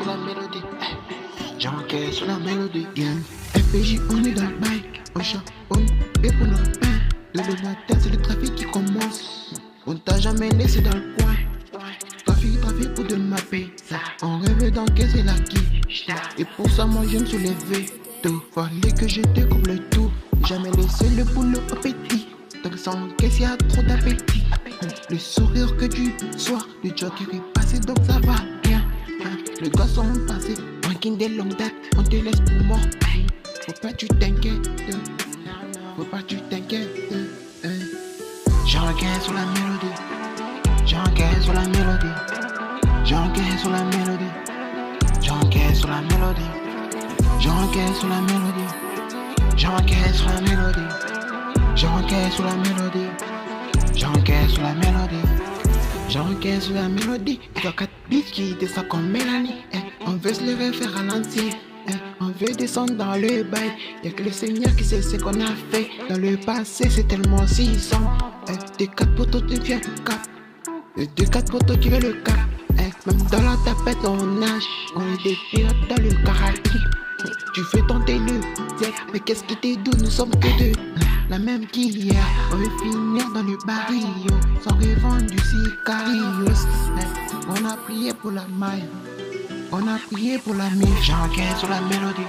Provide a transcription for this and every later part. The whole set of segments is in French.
sur la mélodie. J'encaisse sur la mélodie. FPJ, on est dans le bike. On charbonne et pour notre pain. De le matin, c'est le trafic qui commence. On t'a jamais laissé dans le coin. Trafic pour de ma paix. On rêve d'encaisser la quiche. Et pour ça, moi, je me suis levé. Tout fallait que je découvre le tout. Jamais laissé le boulot au petit. Donc sans caisse, y'a trop d'appétit. Le sourire que tu sois, le joker est passé, donc ça va bien. Le garçon passé, ranking des longues dates, on te laisse pour mort. Faut pas tu t'inquiètes, faut pas tu t'inquiètes. J'encaisse sur la mélodie, j'encaisse sur la mélodie, j'encaisse sur la mélodie, j'encaisse sur la mélodie, j'encaisse sur la mélodie, j'encaisse sur la mélodie, j'encaisse sur la mélodie, j'encaisse sur la mélodie, j'encaisse sur la mélodie. Y'a 4 bitches qui descendent comme Mélanie. On veut se lever faire à l'ancienne. On veut descendre dans le bail. Y'a que le Seigneur qui sait ce qu'on a fait. Dans le passé, c'est tellement 600. De 4 poteaux, tu viens le cap. De 4 poteaux, tu veux le cap. Même dans la tapette, on nage. On est des pilotes dans le Caraïbe. Tu fais tenter le ciel, mais qu'est-ce qui t'est doux, nous sommes que deux. La même qu'hier, on veut finir dans le baril, sans revendre du sicarios. On a prié pour la maille, on a prié pour la mille. J'encaisse sur la mélodie,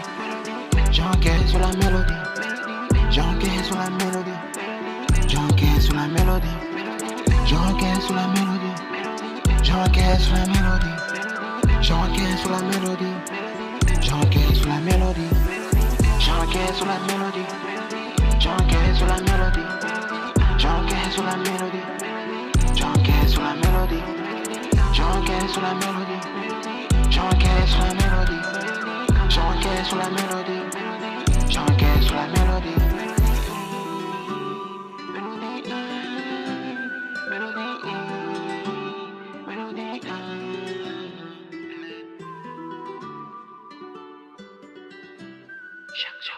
j'encaisse sur la mélodie, j'encaisse sur la mélodie, j'encaisse sur la mélodie, j'encaisse sur la mélodie, j'encaisse sur la mélodie, j'encaisse sur la mélodie, j'encaisse sur la mélodie, j'encaisse sur la mélodie, j'encaisse sur la mélodie, j'encaisse sur la mélodie, j'encaisse sur la mélodie, j'encaisse sur la mélodie, j'encaisse sur la mélodie, j'encaisse sur la mélodie, j'encaisse sur la mélodie. Chaque jour.